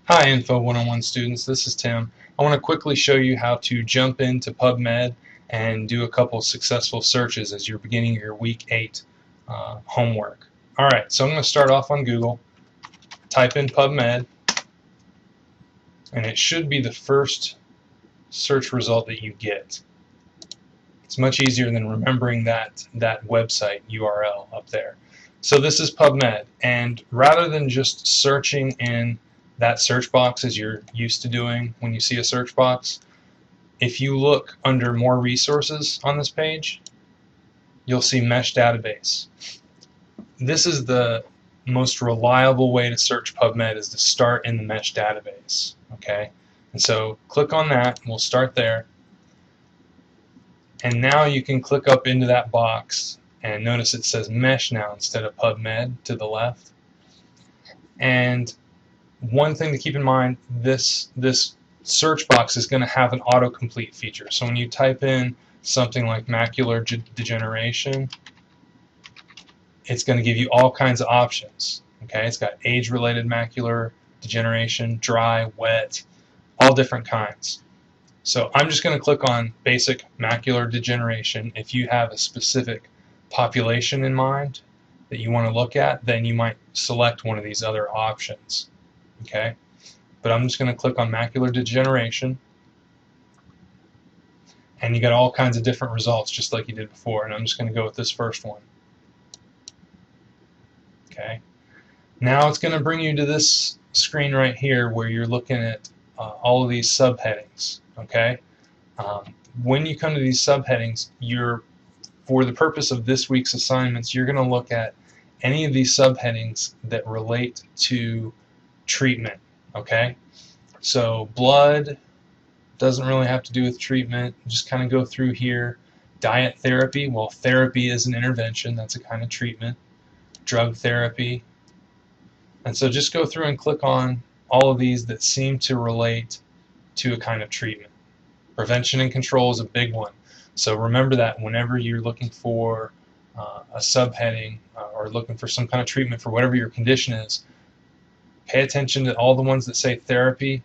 Hi Info 101 students, this is Tim. I want to quickly show you how to jump into PubMed and do a couple successful searches as you're beginning your week 8 homework. Alright, so I'm going to start off on Google, type in PubMed, and it should be the first search result that you get. It's much easier than remembering that website URL up there. So this is PubMed, and rather than just searching in that search box as you're used to doing when you see a search box, if you look under more resources on this page, you'll see MeSH database. This is the most reliable way to search PubMed, is to start in the MeSH database. Okay, and so click on that, and we'll start there. And now you can click up into that box, and notice it says MeSH now instead of PubMed to the left. And one thing to keep in mind, this search box is going to have an autocomplete feature. So when you type in something like macular degeneration, it's going to give you all kinds of options. Okay, it's got age-related macular degeneration, dry, wet, all different kinds. So I'm just going to click on basic macular degeneration. If you have a specific population in mind that you want to look at, then you might select one of these other options. Okay, but I'm just going to click on macular degeneration, and you get all kinds of different results just like you did before, and I'm just going to go with this first one. Okay, now it's going to bring you to this screen right here where you're looking at all of these subheadings. Okay, when you come to these subheadings, for the purpose of this week's assignments, you're going to look at any of these subheadings that relate to treatment. Okay, so blood doesn't really have to do with treatment. Just kind of go through here. Diet therapy, well, therapy is an intervention, that's a kind of treatment. Drug therapy, and so just go through and click on all of these that seem to relate to a kind of treatment. Prevention and control is a big one, so remember that whenever you're looking for a subheading or looking for some kind of treatment for whatever your condition is, pay attention to all the ones that say therapy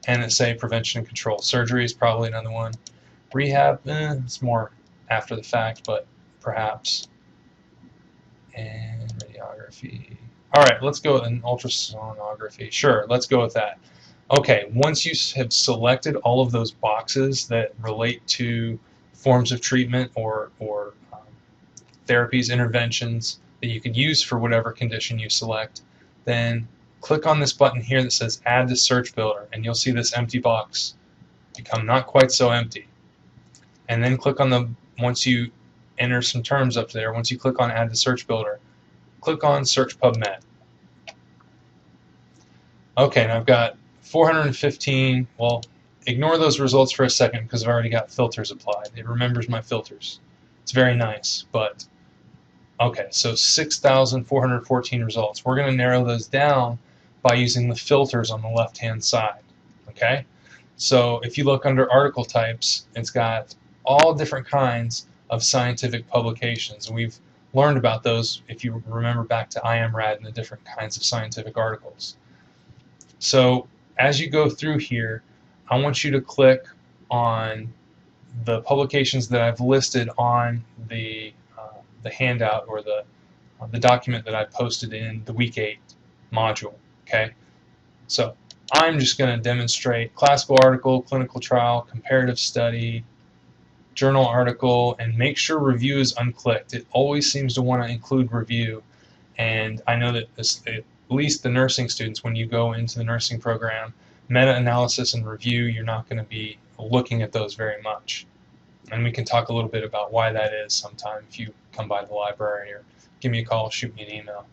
and that say prevention and control. Surgery is probably another one. Rehab, it's more after the fact, but perhaps. And radiography. Alright, let's go with an ultrasonography. Sure, let's go with that. Okay, once you have selected all of those boxes that relate to forms of treatment or therapies, interventions that you could use for whatever condition you select, then click on this button here that says Add to Search Builder, and you'll see this empty box become not quite so empty. And then click on once you enter some terms up there, once you click on Add to Search Builder, click on Search PubMed. Okay, and I've got 415. Well, ignore those results for a second because I've already got filters applied. It remembers my filters. It's very nice, but okay, so 6,414 results. We're going to narrow those down by using the filters on the left-hand side. Okay, so if you look under article types, it's got all different kinds of scientific publications. We've learned about those if you remember back to IMRAD and the different kinds of scientific articles. So as you go through here, I want you to click on the publications that I've listed on the handout or the document that I posted in the Week 8 module. Okay, so I'm just going to demonstrate classical article, clinical trial, comparative study, journal article, and make sure review is unclicked. It always seems to want to include review, and I know that at least the nursing students, when you go into the nursing program, meta-analysis and review, you're not going to be looking at those very much. And we can talk a little bit about why that is sometime if you come by the library or give me a call, shoot me an email.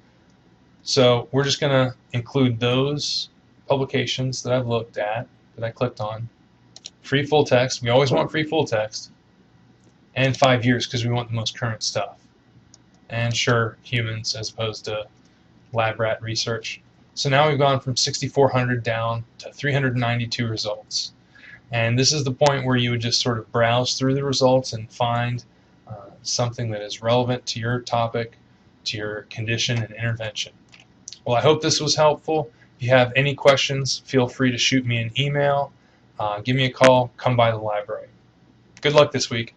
So we're just going to include those publications that I've looked at, that I clicked on. Free full text, we always want free full text. And 5 years because we want the most current stuff. And sure, humans as opposed to lab rat research. So now we've gone from 6,400 down to 392 results. And this is the point where you would just sort of browse through the results and find something that is relevant to your topic, to your condition and intervention. Well, I hope this was helpful. If you have any questions, feel free to shoot me an email, give me a call, come by the library. Good luck this week.